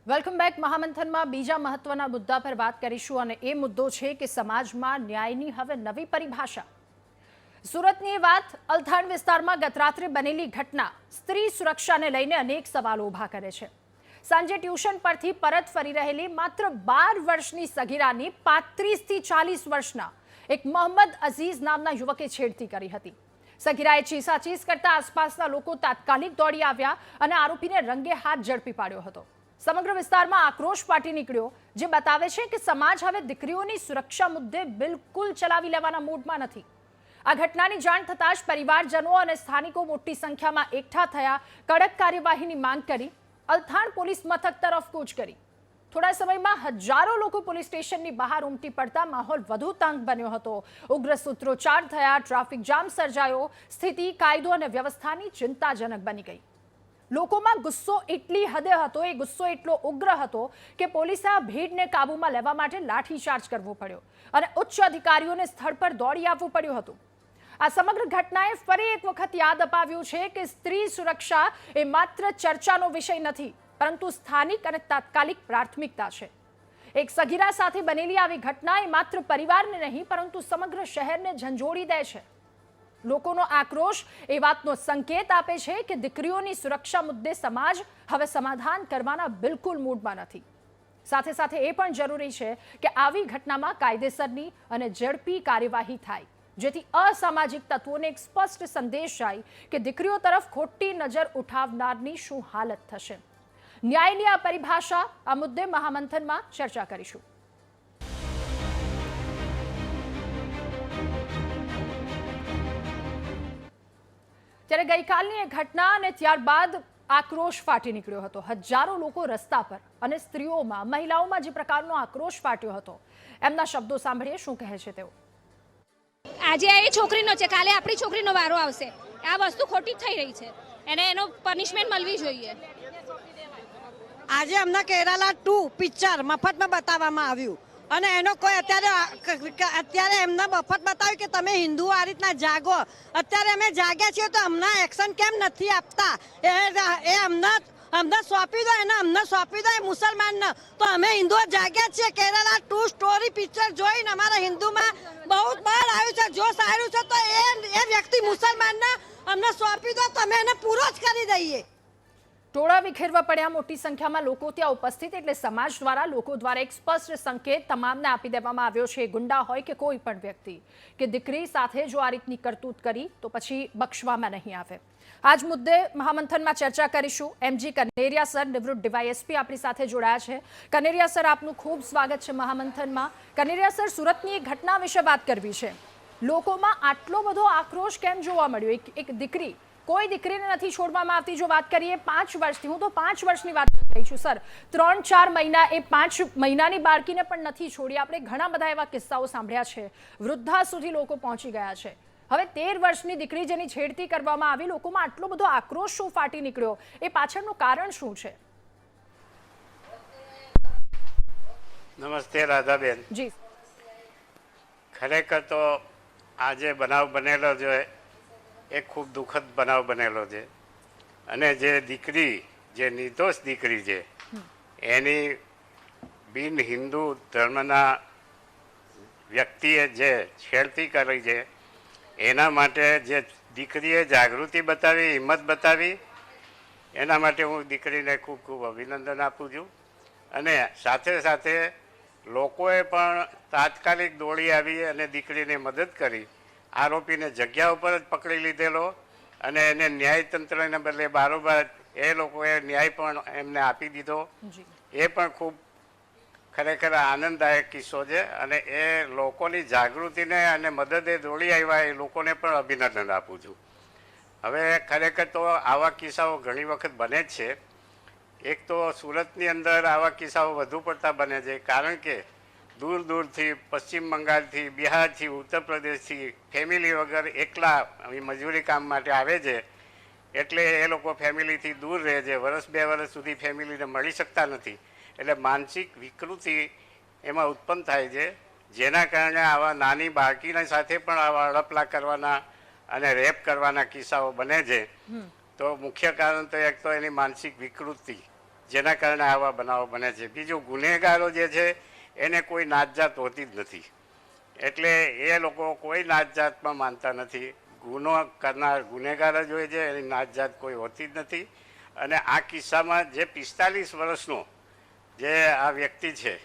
Welcome back. મહામંથનમાં બીજા મહત્વના મુદ્દા પર વાત કરીશું અને એ મુદ્દો છે કે સમાજમાં ન્યાયની હવે નવી પરિભાષા. સુરતની વાત, અલથાણ વિસ્તારમાં ગતરાત્રે બનેલી ઘટના સ્ત્રી સુરક્ષાને લઈને અનેક સવાલો ઊભા કરે છે. સાંજે ટ્યુશન પરથી પરત ફરી રહેલી માત્ર 12 વર્ષની સગીરાની 35 થી 40 વર્ષના એક મોહમ્મદ અઝીઝ નામના યુવકે છેડતી કરી હતી. સગીરાએ ચીસાચીસ કરતા આસપાસના લોકો તાત્કાલિક દોડી આવ્યા અને આરોપીને રંગે હાથ ઝડપી પાડ્યો હતો. સમગ્ર વિસ્તારમાં આક્રોશ ફાટી નીકળ્યો, જે બતાવે છે કે સમાજ હવે દીકરીઓની સુરક્ષા મુદ્દે બિલકુલ ચલાવી લેવાના મૂડમાં નથી. આ ઘટનાની જાણ થતાં જ પરિવારજનો અને સ્થાનિકો મોટી સંખ્યામાં એકઠા થયા, કડક કાર્યવાહીની માંગ કરી, અલથાણ પોલીસ મથક તરફ કૂચ કરી. થોડા સમયમાં હજારો લોકો પોલીસ સ્ટેશનની બહાર ઉમટી પડતા માહોલ વધુ તંગ બન્યો હતો. ઉગ્ર સૂત્રોચ્ચાર થયા, ટ્રાફિક જામ સર્જાયો, સ્થિતિ કાયદો અને વ્યવસ્થાની ચિંતાજનક બની ગઈ. લોકોમાં ગુસ્સો એટલી હદે હતો, એ ગુસ્સો એટલો ઉગ્ર હતો કે પોલીસે આ ભીડને કાબૂમાં લેવા માટે લાઠીચાર્જ કરવો પડ્યો અને ઉચ્ચ અધિકારીઓને સ્થળ પર દોડી આવવું પડ્યું હતું. આ સમગ્ર ઘટનાએ ફરી એક વખત યાદ અપાવ્યું છે કે સ્ત્રી સુરક્ષા એ માત્ર ચર્ચાનો વિષય નથી, પરંતુ સ્થાનિક અને તાત્કાલિક પ્રાથમિકતા છે. એક સગીરા સાથે બનેલી આવી ઘટના એ માત્ર પરિવારને નહીં, પરંતુ સમગ્ર શહેરને ઝંઝોળી દે છે. લોકોનો આક્રોશ એ વાતનો સંકેત આપે છે કે દીકરીઓની સુરક્ષા મુદ્દે સમાજ હવે સમાધાન કરવાના બિલકુલ મૂડમાં નથી. સાથે સાથે એ પણ જરૂરી છે કે આવી ઘટનામાં કાયદેસરની અને ઝડપી કાર્યવાહી થાય, જેથી અસામાજિક તત્વોને એક સ્પષ્ટ સંદેશ જાય કે દીકરીઓ તરફ ખોટી નજર ઉઠાવનારની શું હાલત થશે. ન્યાયની આ પરિભાષા, આ મુદ્દે મહામંથનમાં ચર્ચા કરીશું. ત્યારે ગઈકાલની એ ઘટના અને ત્યારબાદ આક્રોશ ફાટી નીકળ્યો હતો. હજારો લોકો રસ્તા પર અને સ્ત્રીઓમાં, મહિલાઓમાં જે પ્રકારનો આક્રોશ ફાટ્યો હતો, એમના શબ્દો સાંભળીએ શું કહે છે તેઓ. આજે એ છોકરીનો છે, કાલે આપણી છોકરીનો વારો આવશે. આ વસ્તુ ખોટી થઈ રહી છે, એને એનો પનિશમેન્ટ મળવી જોઈએ. આજે અમને કેરાલા 2 પિક્ચર મફતમાં બતાવવામાં આવ્યું અને એનો કોઈ અત્યારે એમને મફત બતાવ્યું કે તમે હિન્દુઓ આ રીતના જાગો. અત્યારે અમે જાગ્યા છીએ તો અમને એક્શન કેમ નથી આપતા? એ અમને સોંપી દો, એને અમને સોંપી દો એ મુસલમાનને. તો અમે હિન્દુઓ જાગ્યા છીએ. કેરાલા 2 સ્ટોરી પિક્ચર જોઈને અમારા હિન્દુમાં બહુ બહાર આવ્યું છે, જોશ આવ્યું છે. તો એ વ્યક્તિ મુસલમાનને અમને સોંપી દો તો અમે એને પૂરો જ કરી દઈએ. ટોળા વિખેરવા પડ્યા, મોટી સંખ્યામાં લોકો ત્યાં ઉપસ્થિત. એટલે સમાજ દ્વારા, લોકો દ્વારા એક સ્પષ્ટ સંકેત તમામને આપી દેવામાં આવ્યો છે, ગુંડા હોય કે કોઈ પણ વ્યક્તિ, કે દીકરી સાથે જો આ રીતની કરતૂત કરી તો પછી બક્ષવામાં નહીં આવે. આ જ મુદ્દે મહામંથનમાં ચર્ચા કરીશું. એમજી કનેરિયા સર, નિવૃત્ત ડીવાયએસપી, આપણી સાથે જોડાયા છે. કનેરિયા સર, આપનું ખૂબ સ્વાગત છે મહામંથનમાં. કનેરિયા સર, સુરતની એક ઘટના વિશે વાત કરવી છે. લોકોમાં આટલો બધો આક્રોશ કેમ જોવા મળ્યો? એક દીકરી, કોઈ દીકરીને નથી છોડવામાં આવતી. જો વાત કરીએ 5 વર્ષથી, હું તો 5 વર્ષની વાત કરી રહી છું સર, 3-4 મહિના, એ 5 મહિનાની બાળકીને પણ નથી છોડી. આપણે ઘણા બધા એવા કિસ્સાઓ સાંભળ્યા છે, વૃદ્ધા સુધી લોકો પહોંચી ગયા છે. હવે 13 વર્ષની દીકરી જેની છેડતી કરવામાં આવી, લોકોમાં આટલો બધો આક્રોશ શું ફાટી નીકળ્યો? એ પાછળનું કારણ શું છે? નમસ્તે રાધાબેન. જી. ખરેખર તો આજે બનાવ બનેલો છે એ ખૂબ દુઃખદ બનાવ બનેલો છે. અને જે દીકરી, જે નિર્દોષ દીકરી છે, એની બિન હિન્દુ ધર્મના વ્યક્તિએ જે છેડતી કરી છે, એના માટે જે દીકરીએ જાગૃતિ બતાવી, હિંમત બતાવી, એના માટે હું દીકરીને ખૂબ ખૂબ અભિનંદન આપું છું. અને સાથે સાથે લોકોએ પણ તાત્કાલિક દોડી આવી અને દીકરીને મદદ કરી. આરોપીને જગ્યા ઉપર જ પકડી લીધેલો અને એને ન્યાયતંત્રને બદલે બારોબાર એ લોકોએ ન્યાય પણ એમને આપી દીધો. એ પણ ખૂબ ખરેખર આનંદદાયક કિસ્સો છે. અને એ લોકોની જાગૃતિને અને મદદે દોડી આવ્યા એ લોકોને પણ અભિનંદન આપું છું. હવે ખરેખર તો આવા કિસ્સાઓ ઘણી વખત બને જ છે. એક તો સુરતની અંદર આવા કિસ્સાઓ વધુ પડતા બને છે, કારણ કે દૂર દૂરથી, પશ્ચિમ બંગાળથી, બિહારથી, ઉત્તર પ્રદેશથી ફેમિલી વગર એકલા મજૂરી કામ માટે આવે છે. એટલે એ લોકો ફેમિલીથી દૂર રહે છે, 1-2 વર્ષ સુધી ફેમિલીને મળી શકતા નથી. એટલે માનસિક વિકૃતિ એમાં ઉત્પન્ન થાય છે, જેના કારણે આવા નાની બાળકીની સાથે પણ આવા હડપલા કરવાના અને રેપ કરવાના કિસ્સાઓ બને છે. તો મુખ્ય કારણ તો એક તો એની માનસિક વિકૃતિ જેના કારણે આવા બનાવો બને છે. બીજું, ગુનેગારો જે છે એને કોઈ નાતજાત હોતી જ નથી, એટલે એ લોકો કોઈ નાતજાતમાં માનતા નથી. ગુનો કરનાર ગુનેગાર જ હોય છે, એની નાતજાત કોઈ હોતી જ નથી. અને આ કિસ્સામાં જે 45 વર્ષનો જે આ વ્યક્તિ છે,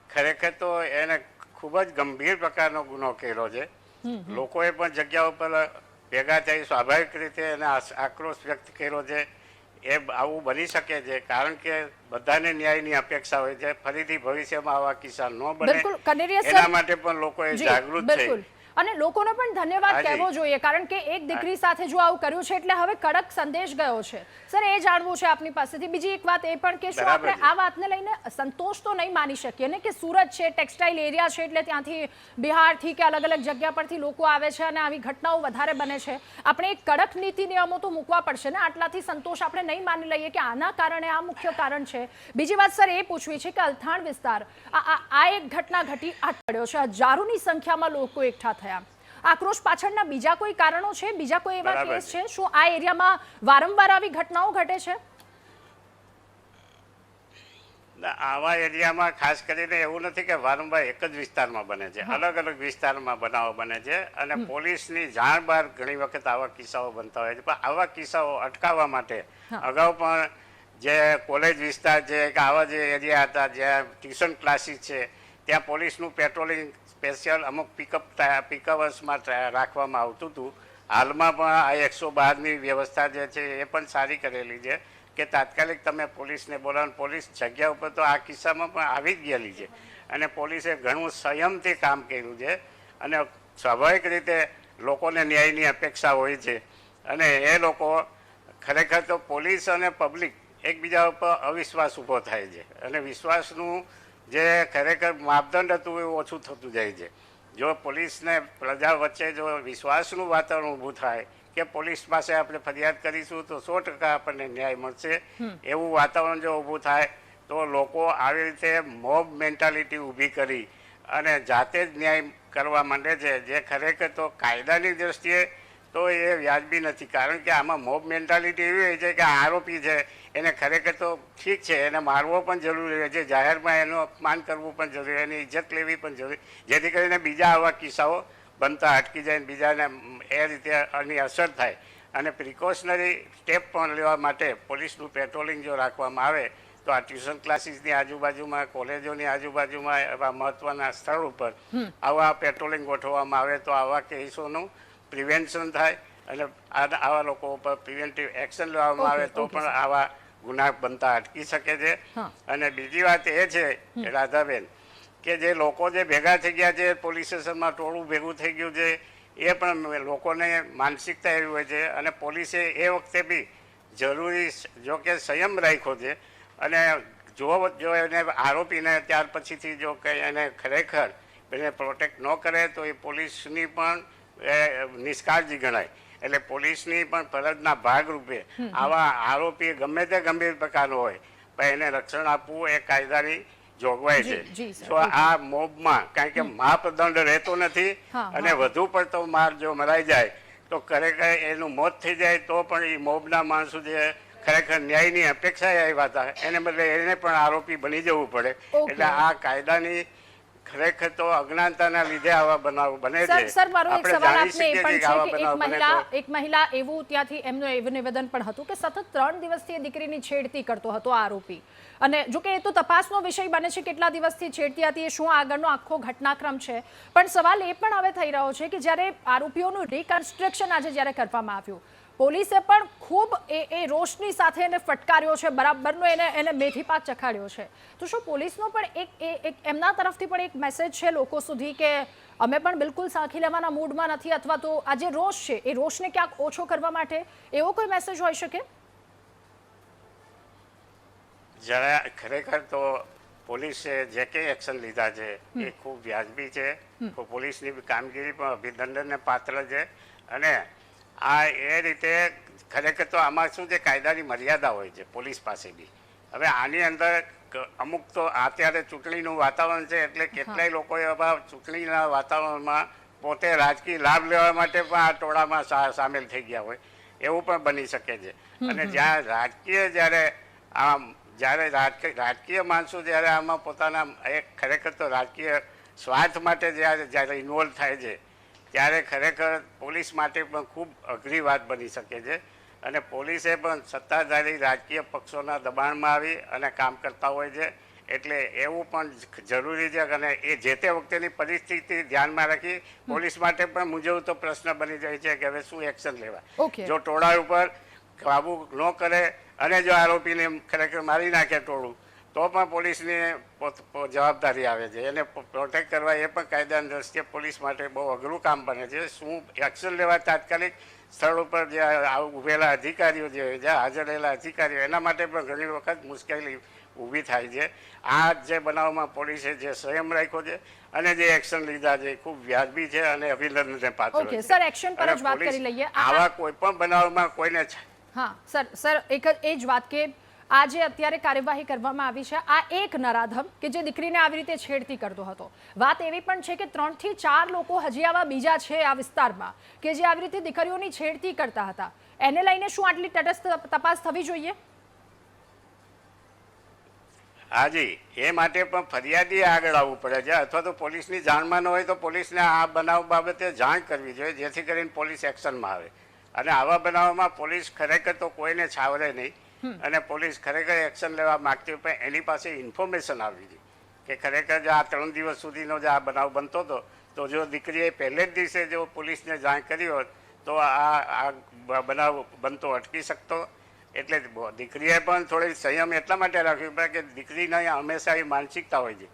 ખરેખર તો એને ખૂબ જ ગંભીર પ્રકારનો ગુનો કર્યો છે. લોકોએ પણ જગ્યા ઉપર ભેગા થઈ સ્વાભાવિક રીતે એને આક્રોશ વ્યક્ત કર્યો છે. એ આવું બની શકે છે કારણ કે બધાને ન્યાયની અપેક્ષા હોય છે. ફરીથી ભવિષ્યમાં આવા કિસ્સા ન બને બિલકુલ, કનેરિયા સર, એના માટે પણ લોકોએ જી, જાગૃત બિલકુલ. થઈ અને લોકોને પણ ધન્યવાદ હાજી. કહેવો જોઈએ કારણ કે એક દીકરી સાથે જો આવું કર્યું છે એટલે હવે કડક સંદેશ ગયો છે. સર, એ જાણવું છે આપની પાસેથી. બીજી એક વાત એ પણ કે શું બરાબર આપણે છે. આ વાતને લઈને સંતોષ તો નહીં માની શકીએ ને કે સુરત છે, ટેક્સટાઇલ એરિયા છે, એટલે ત્યાંથી બિહારથી કે અલગ અલગ જગ્યા પરથી લોકો આવે છે અને આવી ઘટનાઓ વધારે બને છે. આપણે એક કડક નીતિ નિયમો તો મૂકવા પડશે ને. આટલાથી સંતોષ આપણે નહીં માની લઈએ કે આના કારણે આ મુખ્ય કારણ છે. બીજી વાત સર એ પૂછવી છે કે અલથાણ વિસ્તાર આ એક ઘટના ઘટી પડ્યો છે, હજારોની સંખ્યામાં લોકો એકઠા થયા. આક્રોશ પાછળના બીજા કોઈ કારણો છે, બીજા કોઈ એવા બરાબર કેસ છે? શું આ એરિયામાં વારંવાર આવી ઘટનાઓ ઘટે છે? આવા એરિયામાં ખાસ કરીને એવું નથી કે વારંવાર એક જ વિસ્તારમાં બને છે, અલગ અલગ વિસ્તારમાં બનાવો બને છે. અને પોલીસની જાણ બહાર ઘણી વખત આવા કિસ્સાઓ બનતા હોય છે. પણ આવા કિસ્સાઓ અટકાવવા માટે અગાઉ પણ જે કોલેજ વિસ્તાર છે કે આવા જે એરિયા હતા જ્યાં ટ્યુશન ક્લાસીસ છે, ત્યાં પોલીસનું પેટ્રોલિંગ સ્પેશિયલ અમુક પિકઅવર્સમાં રાખવામાં આવતું હતું. હાલમાં પણ આ 112ની વ્યવસ્થા જે છે એ પણ સારી કરેલી છે કે તાત્કાલિક તમે પોલીસને બોલાવો. પોલીસ જગ્યા ઉપર તો આ કિસ્સામાં પણ આવી જ ગયેલી છે અને પોલીસે ઘણું સંયમથી કામ કર્યું છે. અને સ્વાભાવિક રીતે લોકોને ન્યાયની અપેક્ષા હોય છે અને એ લોકો ખરેખર તો પોલીસ અને પબ્લિક એકબીજા ઉપર અવિશ્વાસ ઊભો થાય છે અને વિશ્વાસનું જે ખરેખર માપદંડ હતું એ ઓછું થતું જાય છે. જો પોલીસને પ્રજા વચ્ચે જો વિશ્વાસનું વાતાવરણ ઊભું થાય કે પોલીસ પાસે આપણે ફરિયાદ કરીશું તો 100% આપણને ન્યાય મળશે, એવું વાતાવરણ જો ઊભું થાય તો લોકો આવી રીતે મોબ મેન્ટાલિટી ઊભી કરી અને જાતે જ ન્યાય કરવા માંડે છે, જે ખરેખર તો કાયદાની દ્રષ્ટિએ તો એ વ્યાજબી નથી. કારણ કે આમાં મોબ મેન્ટાલિટી એવી હોય છે કે આરોપી છે એને ખરેખર તો ઠીક છે, એને મારવો પણ જરૂરી હોય છે, જાહેરમાં એનું અપમાન કરવું પણ જરૂરી, એની ઇજ્જત લેવી પણ જરૂરી, જેથી કરીને બીજા આવા કિસ્સાઓ બનતા અટકી જાય, બીજાને એ રીતે એની અસર થાય. અને પ્રિકોશનરી સ્ટેપ પણ લેવા માટે પોલીસનું પેટ્રોલિંગ જો રાખવામાં આવે તો આ ટ્યુશન ક્લાસીસની આજુબાજુમાં, કોલેજોની આજુબાજુમાં એવા મહત્ત્વના સ્થળ ઉપર આવા પેટ્રોલિંગ ગોઠવવામાં આવે તો આવા કેસોનું પ્રિવેન્શન થાય અને આવા લોકો ઉપર પ્રિવેન્ટિવ એક્શન લેવામાં આવે તો પણ આવા ગુના બનતા અટકી શકે છે. અને બીજી વાત એ છે રાધાબેન કે જે લોકો જે ભેગા થઈ ગયા છે, પોલીસ સ્ટેશનમાં ટોળું ભેગું થઈ ગયું છે, એ પણ લોકોને માનસિકતા એવી હોય છે અને પોલીસે એ વખતે બી જરૂરી જો કે સંયમ રાખ્યો છે. અને જો એને આરોપીને ત્યાર પછીથી જો કંઈ એને ખરેખર એને પ્રોટેક્ટ ન કરે તો એ પોલીસની પણ નિષ્કાળજી ગણાય. એટલે પોલીસની પણ ફરજના ભાગરૂપે આવા આરોપી ગમે તે ગંભીર પ્રકારનો હોય પણ એને રક્ષણ આપવું એ કાયદાની જોગવાઈ છે. તો આ મોબમાં કારણ કે માપદંડ રહેતો નથી અને વધુ પડતો માર જો મરાઈ જાય તો ખરેખર એનું મોત થઈ જાય તો પણ એ મોબના માણસો જે ખરેખર ન્યાયની અપેક્ષા આવ્યા હતા એને બદલે એને પણ આરોપી બની જવું પડે. એટલે આ કાયદાની ખરેખર તો અજ્ઞાનતાના લીધે આવા બનાવ બને છે. સર, મારો એક સવાલ આપને એ પણ છે કે એક મહિલા એવું ત્યાંથી એમનું એવું નિવેદન પણ હતું કે સતત 3 દિવસથી એ દીકરીની છેડતી કરતો હતો આરોપી. અને જો કે એ તો તપાસનો વિષય બને છે કેટલા દિવસથી છેડતી હતી, એ શું આગળનો આખો ઘટનાક્રમ છે. પણ સવાલ એ પણ હવે થઈ રહ્યો છે કે જ્યારે આરોપીઓનું રિકન્સ્ટ્રક્શન આજે જ્યારે કરવામાં આવ્યું, પોલીસે પણ ખૂબ એ રોષની સાથે એને ફટકાર્યો છે, બરાબરનો એને મેથી પાક ચખાડ્યો છે. તો શું પોલીસનો પણ એક એમના તરફથી પણ એક મેસેજ છે લોકો સુધી કે અમે પણ બિલકુલ સાંખી લેવાના મૂડમાં નથી, અથવા તો આ જે રોષ છે એ રોષને ક્યાંક ઓછો કરવા માટે એવો કોઈ મેસેજ હોઈ શકે? જરા ખરેખર તો પોલીસે જે કંઈ એક્શન લીધા છે એ ખૂબ વ્યાજબી છે. પોલીસની કામગીરી પણ અભિનંદનને પાત્ર છે. અને આ એ રીતે ખરેખર તો આમાં શું છે, કાયદાની મર્યાદા હોય છે પોલીસ પાસે બી. હવે આની અંદર અમુક તો અત્યારે ચૂંટણીનું વાતાવરણ છે એટલે કેટલાય લોકો એવા ચૂંટણીના વાતાવરણમાં પોતે રાજકીય લાભ લેવા માટે પણ આ ટોળામાં સામેલ થઈ ગયા હોય એવું પણ બની શકે છે. અને જ્યાં રાજકીય જ્યારે આમ જ્યારે રાજકીય માણસો જ્યારે આમાં પોતાના એક ખરેખર તો રાજકીય સ્વાર્થ માટે જ્યારે ઇન્વોલ્વ થાય છે ત્યારે ખરેખર પોલીસ માટે પણ ખૂબ અઘરી વાત બની શકે છે અને પોલીસે પણ સત્તાધારી રાજકીય પક્ષોના દબાણમાં આવી અને કામ કરતા હોય છે. એટલે એવું પણ જરૂરી છે અને એ જે તે વખતેની પરિસ્થિતિ ધ્યાનમાં રાખી પોલીસ માટે પણ મૂંઝવતો પ્રશ્ન બની જાય છે કે હવે શું એક્શન લેવા. જો ટોળા ઉપર કાબુ ન કરે અને જો આરોપીને ખરેખર મારી નાખે ટોળું તો પણ પોલીસની જવાબદારી આવે છે. એને પ્રોટેક્ટ કરવા એ પણ કાયદાની દ્રષ્ટિએ પોલીસ માટે બહુ અઘરું કામ બને છે. શું એક્શન લેવા તાત્કાલિક સ્થળ ઉપર જે ઉભેલા અધિકારીઓ જે હાજર રહેલા અધિકારીઓ એના માટે પણ ઘણી વખત મુશ્કેલી ઊભી થાય છે. આ જે બનાવમાં પોલીસે જે સંયમ રાખ્યો છે અને જે એક્શન લીધા છે ખૂબ વ્યાજબી છે અને અભિનંદનને પાત્ર છે. સર, એક્શન પર જ વાત કરી લઈએ. આવા કોઈ પણ બનાવમાં કોઈને હા સર એ જ વાત કે આજે અત્યારે કાર્યવાહી કરવામાં આવી છે. આ એક નરાધમ કે જે દીકરીને આવી રીતે છેડતી કરતો હતો. વાત એવી પણ છે કે 3 થી 4 લોકો હજી આવા બીજા છે આ વિસ્તારમાં કે જે આવી રીતે દીકરીઓની છેડતી કરતા હતા. એને લઈને શું આટલી તટસ્થ તપાસ થવી જોઈએ? હાજી, એ માટે પણ ફરિયાદી આગળ આવવું પડે છે અથવા તો પોલીસની જાણમાં ન હોય તો પોલીસને આ બનાવ બાબતે જાણ કરવી જોઈએ જેથી કરીને પોલીસ એક્શનમાં આવે. અને આવા બનાવમાં પોલીસ ખરેખર તો કોઈને છાવરે નહીં અને પોલીસ ખરેખર એક્શન લેવા માંગતી હોય પણ એની પાસે ઇન્ફોર્મેશન આવવી જોઈએ કે ખરેખર જો આ 3 દિવસ સુધીનો જે આ બનાવ બનતો હતો તો જો દીકરીએ પહેલે જ દિવસે જો પોલીસને જાણ કરી હોત તો આ બનાવ બનતો અટકી શકતો. એટલે દીકરીએ પણ થોડી સંયમ એટલા માટે રાખવી પડે કે દીકરીને હંમેશા એ માનસિકતા હોય છે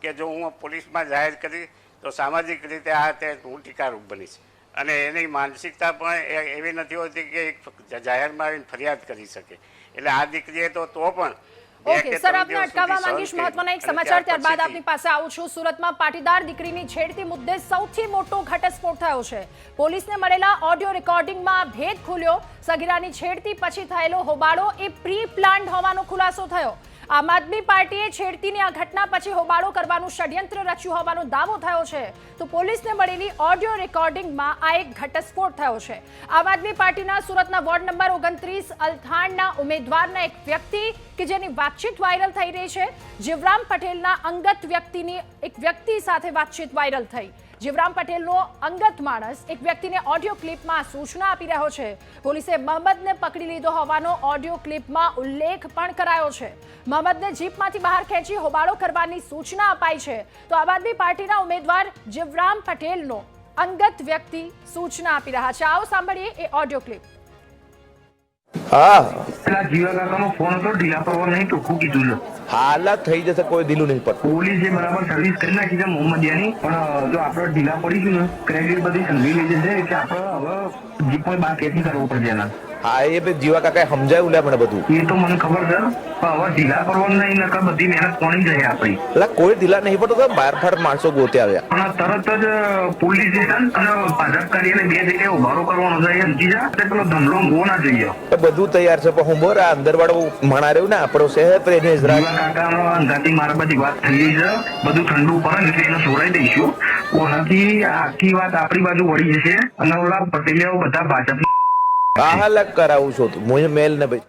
કે જો હું પોલીસમાં જાહેર કરી તો સામાજિક રીતે આ તે હું ટીકારૂપ બનીશ અને એની માનસિકતા પણ એવી નથી હોતી કે જાહેરમાં ફરિયાદ કરી શકે. એટલે આ દીકરીએ તો પણ ઓકે સર, આપને અટકાવવા માંગીશ. મહત્વના એક સમાચાર ત્યારબાદ આપની પાસે આવું છું. સુરતમાં પાટીદાર દીકરીની છેડતી મુદ્દે સૌથી મોટો ઘટસ્ફોટ થયો છે. પોલીસને મળેલા ઓડિયો રેકોર્ડિંગમાં ભેદ ખુલ્યો. સગીરાની છેડતી પછી થયેલો હોબાળો એ પ્રી પ્લાન્ડ હોવાનો ખુલાસો થયો. આમ આદમી પાર્ટીએ છેડતીની આ ઘટના પછી હોબાળો કરવાનું ષડયંત્ર રચ્યું હોવાનો દાવો થયો છે. તો પોલીસને મળેલી ઓડિયો રેકોર્ડિંગમાં આ એક ઘટસ્ફોટ થયો છે. આમ આદમી પાર્ટીના સુરતના વોર્ડ નંબર 29 અલથાણના ઉમેદવારના એક વ્યક્તિ કે જેની વાતચીત વાયરલ થઈ રહી છે, જીવરામ પટેલના અંગત એક વ્યક્તિ સાથે વાતચીત વાયરલ થઈ. જીવરામ પટેલનો અંગત માણસ એક વ્યક્તિને ઓડિયો ક્લિપમાં સૂચના આપી રહ્યો છે. પોલીસે મહંમદને પકડી લીધો હોવાનો ઓડિયો ક્લિપમાં ઉલ્લેખ પણ કરાયો છે. મહંમદને જીપમાંથી બહાર ખેંચી હોબાળો કરવાની સૂચના અપાઈ છે. તો આમ આદમી પાર્ટીના ઉમેદવાર જીવરામ પટેલનો અંગત વ્યક્તિ સૂચના આપી રહ્યા છે. આવો સાંભળીએ એ ઓડિયો ક્લિપ. જીવા કાકાનો ફોન હતો, ઢીલા પડવા નહીં ટોકું કીધું છે. હાલત થઈ જશે, કોઈ ઢીલું નહીં પડતું. પોલીસે બરાબર સર્વિસ કરી નાખી છે મોહમ્મદિયાની, પણ જો આપણે ઢીલા પડીશું ને ક્રેડિટ બધી સંધી લઈ જશે એટલે આપણે હવે જીપ બહાર કેસી કરવું પડશે એના. હા, એ બે જીવા કાકાએ સમજાયું લે મને બધું. એ તો મને ખબર છે, પણ હવે ઢીલા પડવાનું નહીં નકર બધી મહેનત કોની જાય આપણી. એટલે કોઈ ઢીલા નહીં પડતો તો બાર ફાટ માણસો ગોતે આવ્યા. પણ તરત જ પોલીસ સ્ટેશન અને ભાજપ કરીને 2 જગ્યાએ ઉભારો કરવાનો છે. એ સમજી જા પેલો ધંધો ગો ના જોઈએ. બધું તૈયાર છે પણ હું બોર આ અંદર વાળો મણા રહ્યું ને આપણો શહેર પ્રેમી જીવા કાકાનો અંગાથી મારા બધી વાત થઈ ગઈ છે. બધું ઠંડુ પડે એટલે એને છોડાઈ દઈશું. ઓનાથી આખી વાત આપણી બાજુ વળી જશે અને ઓલા પટેલિયાઓ બધા ભાજપ હાલક કરાવું છું હું મેલ ને ભાઈ.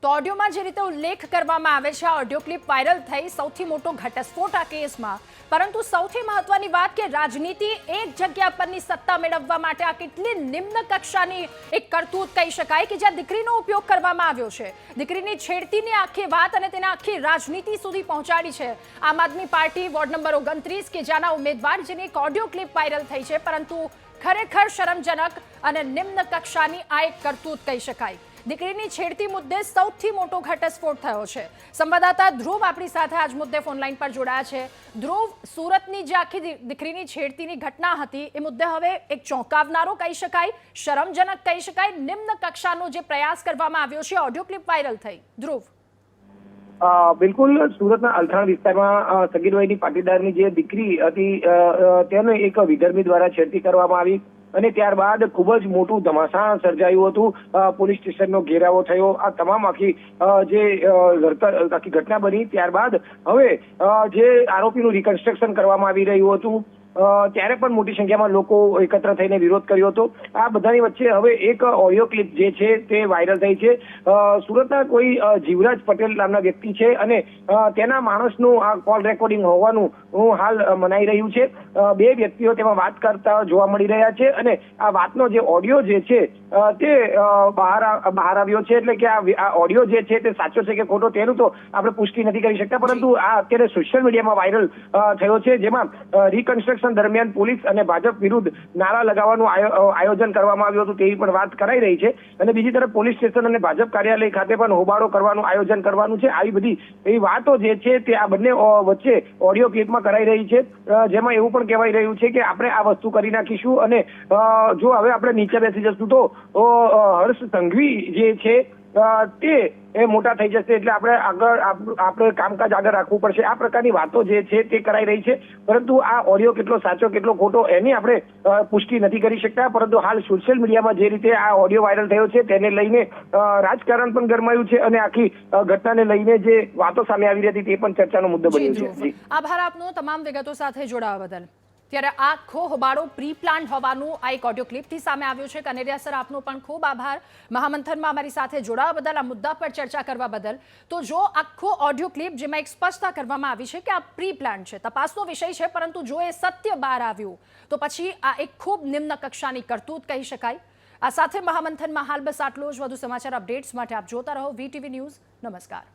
તો ઓડિયોમાં જે રીતે ઉલ્લેખ કરવામાં આવે છે, આ ઓડિયો ક્લિપ વાયરલ થઈ સૌથી મોટો ઘટસ્ફોટ આ કેસમાં. પરંતુ સૌથી મહત્વની વાત કે રાજનીતિ એક જગ્યા પરની સત્તા મેળવવા માટે આ કેટલી નિમ્ન કક્ષાની એક કરતૂત કહી શકાય કે જ્યાં દીકરીનો ઉપયોગ કરવામાં આવ્યો છે. દીકરીની છેડતીની આખી વાત અને તેને આખી રાજનીતિ સુધી પહોંચાડી છે આમ આદમી પાર્ટી વોર્ડ નંબર 29 કે જ્યાંના ઉમેદવાર જેની એક ઓડિયો ક્લિપ વાયરલ થઈ છે. પરંતુ ખરેખર શરમજનક અને નિમ્ન કક્ષાની આ એક કરતૂત કહી શકાય. દીકરીની છેડતી મુદ્દે સૌથી મોટો ઘટસ્ફોટ થયો છે. સંવાદદાતા ધ્રુવ આપણી સાથે આજ મુદ્દે ફોનલાઈન પર જોડાયા છે. ધ્રુવ, સુરતની જે આખી દીકરીની છેડતીની ઘટના હતી એ મુદ્દે હવે એક ચોંકાવનારો કહી શકાય, શરમજનક કહી શકાય, નિમ્ન કક્ષાનો જે પ્રયાસ કરવામાં આવ્યો છે, ઓડિયો ક્લિપ વાયરલ થઈ. ધ્રુવ. બિલકુલ, સુરતના અલથાણ વિસ્તારમાં સગીર વયની પાટીદારની જે દીકરી હતી તેને એક વિધર્મી દ્વારા છેડતી કરવામાં આવી અને ત્યારબાદ ખૂબ જ મોટું ધમાસાણ સર્જાયું હતું. પોલીસ સ્ટેશનનો ઘેરાવો થયો. આ તમામ આખી ઘટના બની ત્યારબાદ હવે જે આરોપીનું રિકન્સ્ટ્રક્શન કરવામાં આવી રહ્યું હતું ત્યારે પણ મોટી સંખ્યામાં લોકો એકત્ર થઈને વિરોધ કર્યો હતો. આ બધાની વચ્ચે હવે એક ઓડિયો ક્લિપ જે છે તે વાયરલ થઈ છે. સુરતના કોઈ જીવરાજ પટેલ નામના વ્યક્તિ છે અને તેના માણસનું આ કોલ રેકોર્ડિંગ હોવાનું હાલ મનાઈ રહ્યું છે. બે વ્યક્તિઓ તેમાં વાત કરતા જોવા મળી રહ્યા છે અને આ વાતનો જે ઓડિયો જે છે તે બહાર આવ્યો છે. એટલે કે આ ઓડિયો જે છે તે સાચો છે કે ખોટો તેનું તો આપણે પુષ્ટિ નથી કરી શકતા, પરંતુ આ અત્યારે સોશિયલ મીડિયામાં વાયરલ થયો છે, જેમાં રિકન્સ્ટ્રક્શન દરમિયાન પોલીસ અને ભાજપ વિરુદ્ધ નારા લગાવવાનું આયોજન કરવામાં આવ્યું હતું તેવી પણ વાત કરાઈ રહી છે. અને બીજી તરફ પોલીસ સ્ટેશન અને ભાજપ કાર્યાલય ખાતે પણ હોબાળો કરવાનું આયોજન કરવાનું છે. આવી બધી એવી વાતો જે છે તે આ બંને વચ્ચે ઓડિયો ક્લિપમાં કરાઈ રહી છે, જેમાં એવું પણ કહેવાય રહ્યું છે કે આપણે આ વસ્તુ કરી નાખીશું અને જો હવે આપણે નીચે બેસી જશું તો હર્ષ સંઘવી જે છે તે મોટા થઈ જશે, એટલે આપણે કામકાજ આગળ રાખવું પડશે. આ પ્રકારની વાતો જે છે તે કરાઈ રહી છે, પરંતુ આ ઓડિયો કેટલો સાચો કેટલો ખોટો એની આપણે પુષ્ટિ નથી કરી શકતા. પરંતુ હાલ સોશિયલ મીડિયામાં જે રીતે આ ઓડિયો વાયરલ થયો છે તેને લઈને રાજકારણ પણ ગરમાયું છે અને આખી ઘટનાને લઈને જે વાતો સામે આવી રહી હતી તે પણ ચર્ચાનો મુદ્દો બન્યો છે. આભાર આપનો તમામ વિગતો સાથે જોડાવા બદલ. ત્યારે આખો હોબાળો પ્રી પ્લાન હોવાનું આ એક ઓડિયો ક્લિપથી સામે આવ્યું છે. કનેરિયા સર, આપનો પણ ખૂબ આભાર મહામંથનમાં અમારી સાથે જોડાવા બદલ, આ મુદ્દા પર ચર્ચા કરવા બદલ. તો જો આખો ઓડિયો ક્લિપ જેમાં એક સ્પષ્ટતા કરવામાં આવી છે કે આ પ્રી પ્લાન છે, તપાસનો વિષય છે, પરંતુ જો એ સત્ય બહાર આવ્યું તો પછી આ એક ખૂબ નિમ્ન કક્ષાની કરતૂત કહી શકાય. આ સાથે મહામંથનમાં હાલ બસ આટલો જ. વધુ સમાચાર અપડેટ્સ માટે આપ જોતા રહો VTV ન્યૂઝ. નમસ્કાર.